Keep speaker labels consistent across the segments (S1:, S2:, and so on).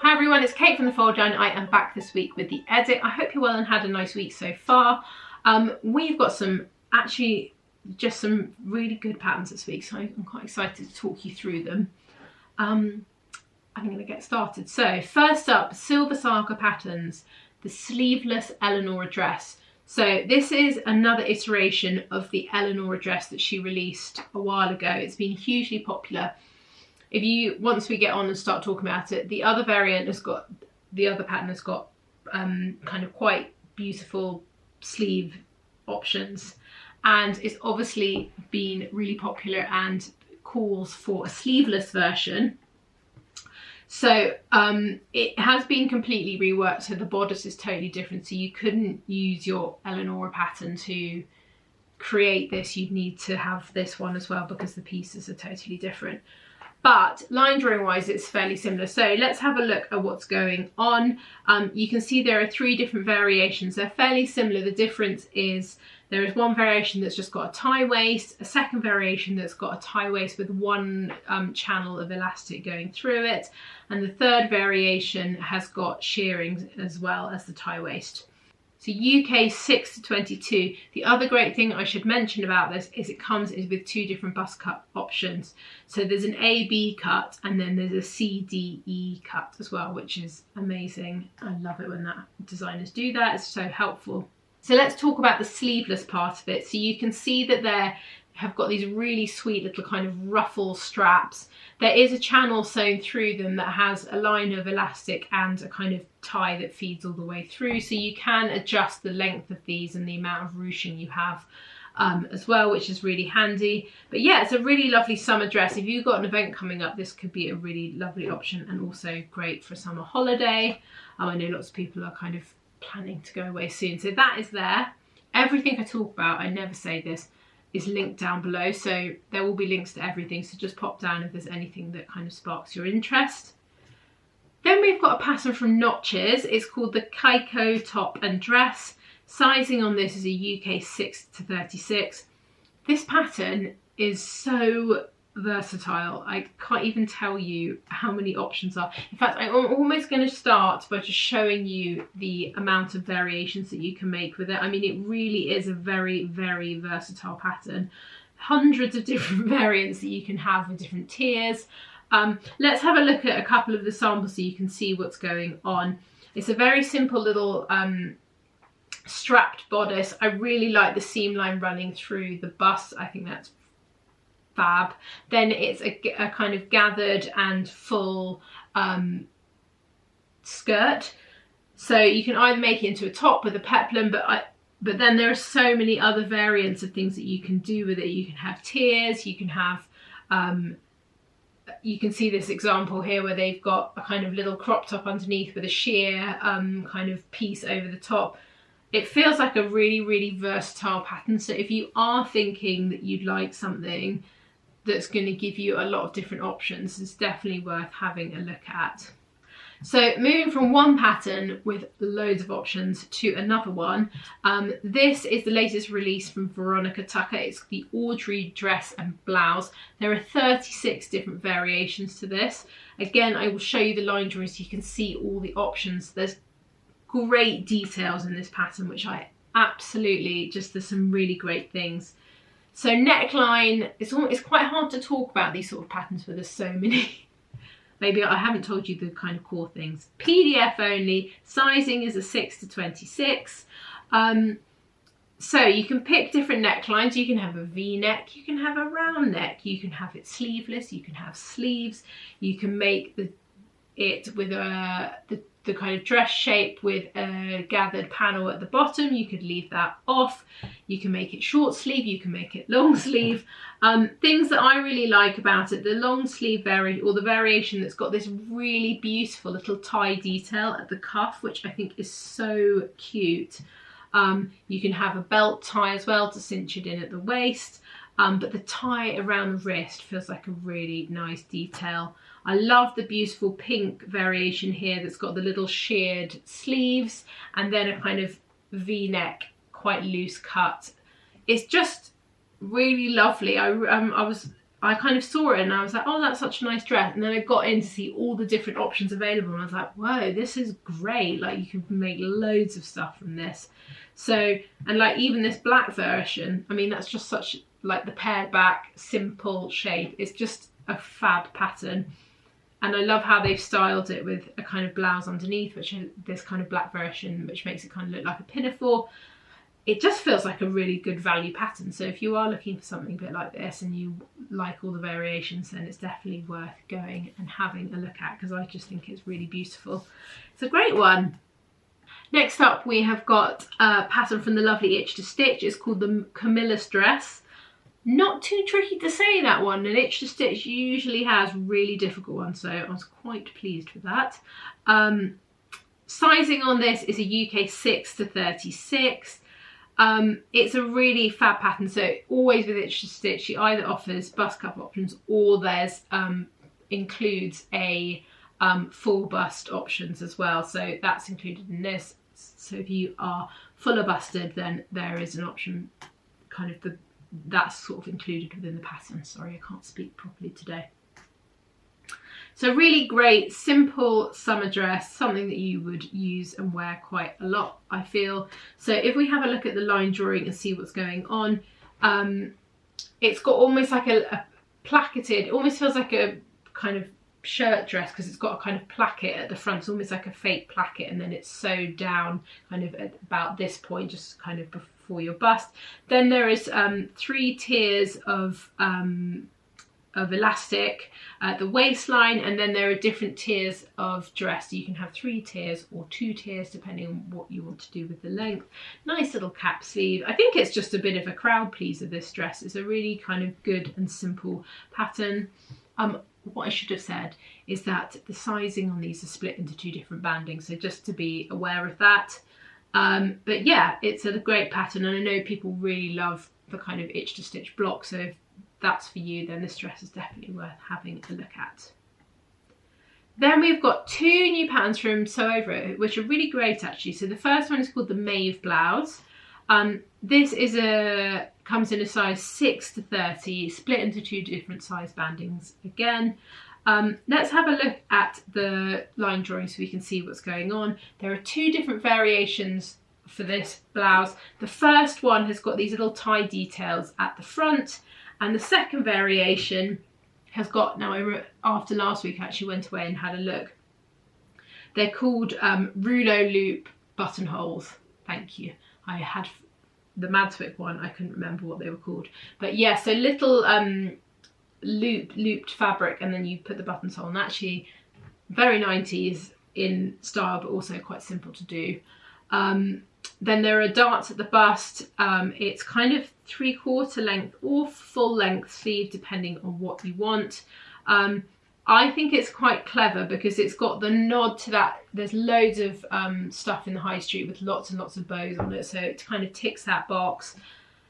S1: Hi everyone, it's Kate from The Fold Down. I am back this week with the edit. I hope you're well and had a nice week so far. We've got some really good patterns this week, so I'm quite excited to talk you through them. I'm going to get started. So first up, Silver Saga patterns, the sleeveless Eleanor dress. So this is another iteration of the Eleanor dress that she released a while ago. It's been hugely popular. Once we get on and start talking about it, the other pattern has got kind of quite beautiful sleeve options, and it's obviously been really popular and calls for a sleeveless version. So it has been completely reworked, so the bodice is totally different, so you couldn't use your Eleanor pattern to create this. You'd need to have this one as well because the pieces are totally different. But line drawing wise, it's fairly similar. So let's have a look at what's going on. You can see there are 3 different variations. They're fairly similar. The difference is there is one variation that's just got a tie waist, a second variation that's got a tie waist with one channel of elastic going through it, and the third variation has got shearing as well as the tie waist. So UK 6 to 22. The other great thing I should mention about this is it comes with 2 different bust cut options. So there's an A-B cut and then there's a C-D-E cut as well, which is amazing. I love it when designers do that. It's so helpful. So let's talk about the sleeveless part of it. So you can see that they have got these really sweet little kind of ruffle straps. There is a channel sewn through them that has a line of elastic and a kind of tie that feeds all the way through, so you can adjust the length of these and the amount of ruching you have as well, which is really handy. But yeah, it's a really lovely summer dress. If you've got an event coming up, this could be a really lovely option, and also great for a summer holiday. I know lots of people are kind of planning to go away soon, so that is there. Everything I talk about, I never say this, is linked down below, so there will be links to everything, so just pop down if there's anything that kind of sparks your interest. Then we've got a pattern from Notches. It's called the Kao Top Dress. Sizing on this is a UK 6 to 36. This pattern is so versatile. I can't even tell you how many options are. In fact, I'm almost going to start by just showing you the amount of variations that you can make with it. I mean, it really is a very, very versatile pattern. Hundreds of different variants that you can have with different tiers. Let's have a look at a couple of the samples so you can see what's going on. It's a very simple little strapped bodice. I really like the seam line running through the bust. I think that's fab. Then it's a kind of gathered and full skirt, so you can either make it into a top with a peplum, but then there are so many other variants of things that you can do with it. You can have tiers, you can have you can see this example here where they've got a kind of little crop top underneath with a sheer kind of piece over the top. It feels like a really, really versatile pattern, so if you are thinking that you'd like something that's going to give you a lot of different options, it's definitely worth having a look at. So moving from one pattern with loads of options to another one, this is the latest release from Veronica Tucker. It's the Audrey dress and blouse. There are 36 different variations to this. Again, I will show you the line drawing so you can see all the options. There's great details in this pattern, which I absolutely there's some really great things. So neckline, it's quite hard to talk about these sort of patterns where there's so many. Maybe I haven't told you the kind of core things. PDF only, sizing is a 6 to 26. So you can pick different necklines. You can have a V-neck, you can have a round neck, you can have it sleeveless, you can have sleeves, you can make it with the kind of dress shape with a gathered panel at the bottom. You could leave that off. You can make it short sleeve, you can make it long sleeve. Things that I really like about it, the long sleeve variant, or the variation that's got this really beautiful little tie detail at the cuff, which I think is so cute. You can have a belt tie as well to cinch it in at the waist, but the tie around the wrist feels like a really nice detail. I love the beautiful pink variation here that's got the little sheared sleeves and then a kind of V-neck, quite loose cut. It's just really lovely. I I kind of saw it and I was like, oh, that's such a nice dress. And then I got in to see all the different options available and I was like, whoa, this is great. Like, you can make loads of stuff from this. So, and like even this black version, I mean, that's just such like the pared back, simple shape. It's just a fab pattern. And I love how they've styled it with a kind of blouse underneath, which is this kind of black version, which makes it kind of look like a pinafore. It just feels like a really good value pattern. So if you are looking for something a bit like this and you like all the variations, then it's definitely worth going and having a look at, because I just think it's really beautiful. It's a great one. Next up, we have got a pattern from the lovely Itch to Stitch. It's called the Camilla Dress. Not too tricky to say, that one, and Itch to Stitch usually has really difficult ones, so I was quite pleased with that. Sizing on this is a UK 6 to 36. It's a really fab pattern, so always with Itch to Stitch, she either offers bust cup options or there's includes a full bust options as well, so that's included in this. So if you are fuller busted, then there is an option, kind of that's sort of included within the pattern. Sorry, I can't speak properly today. So really great, simple summer dress, something that you would use and wear quite a lot, I feel. So if we have a look at the line drawing and see what's going on, it's got almost like a placketed, it almost feels like a kind of shirt dress, because it's got a kind of placket at the front. It's almost like a fake placket, and then it's sewed down kind of at about this point, just kind of before your bust. Then there is 3 tiers of elastic at the waistline, and then there are different tiers of dress. So you can have 3 tiers or 2 tiers depending on what you want to do with the length. Nice little cap sleeve. I think it's just a bit of a crowd pleaser, this dress. It's a really kind of good and simple pattern. What I should have said is that the sizing on these are split into 2 different bandings, so just to be aware of that. But yeah, it's a great pattern, and I know people really love the kind of Itch to Stitch block, so if that's for you, then this dress is definitely worth having a look at. Then we've got 2 new patterns from Sew Over It, which are really great actually. So the first one is called the Maeve Blouse. This is comes in a size 6 to 30, split into 2 different size bandings again. Let's have a look at the line drawing so we can see what's going on. There are 2 different variations for this blouse. The first one has got these little tie details at the front, and the second variation has got, now after last week I actually went away and had a look. They're called rouleau loop buttonholes. Thank you. I had the Madswick one, I couldn't remember what they were called. But yeah, so little looped fabric, and then you put the buttons on. Actually very 90s in style, but also quite simple to do. Then there are darts at the bust. It's kind of 3/4 length or full length sleeve depending on what you want. I think it's quite clever because it's got the nod to that. There's loads of stuff in the high street with lots and lots of bows on it, so it kind of ticks that box.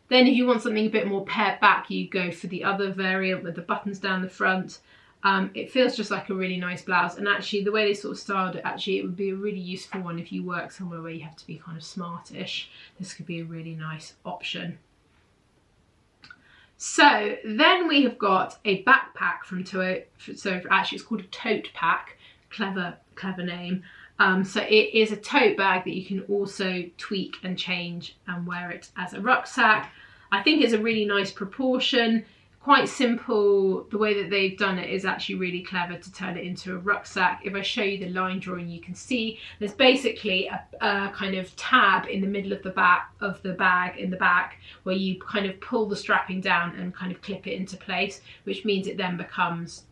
S1: Then if you want something a bit more pared back, you go for the other variant with the buttons down the front. It feels just like a really nice blouse, and actually the way they sort of styled it, actually it would be a really useful one if you work somewhere where you have to be kind of smartish. This could be a really nice option. So then we have got a backpack from Sew. So actually it's called a tote pack. Clever name. So it is a tote bag that you can also tweak and change and wear it as a rucksack. I think it's a really nice proportion. Quite simple. The way that they've done it is actually really clever to turn it into a rucksack. If I show you the line drawing, you can see there's basically a kind of tab in the middle of the back of the bag in the back, where you kind of pull the strapping down and kind of clip it into place, which means it then becomes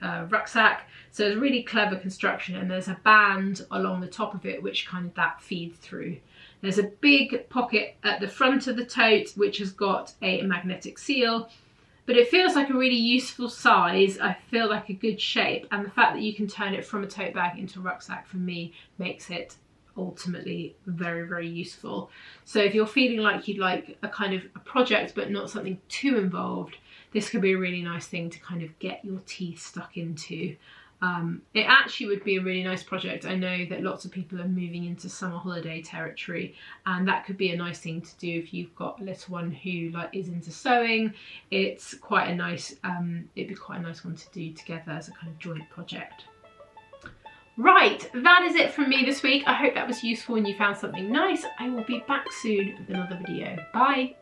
S1: a rucksack. So it's a really clever construction, and there's a band along the top of it which kind of that feeds through. There's a big pocket at the front of the tote which has got a magnetic seal. But it feels like a really useful size. I feel like a good shape, and the fact that you can turn it from a tote bag into a rucksack, for me, makes it ultimately very, very useful. So if you're feeling like you'd like a kind of a project but not something too involved, this could be a really nice thing to kind of get your teeth stuck into. It actually would be a really nice project. I know that lots of people are moving into summer holiday territory, and that could be a nice thing to do if you've got a little one who like is into sewing. It's quite a nice, it'd be quite a nice one to do together as a kind of joint project. Right, that is it from me this week. I hope that was useful and you found something nice. I will be back soon with another video. Bye.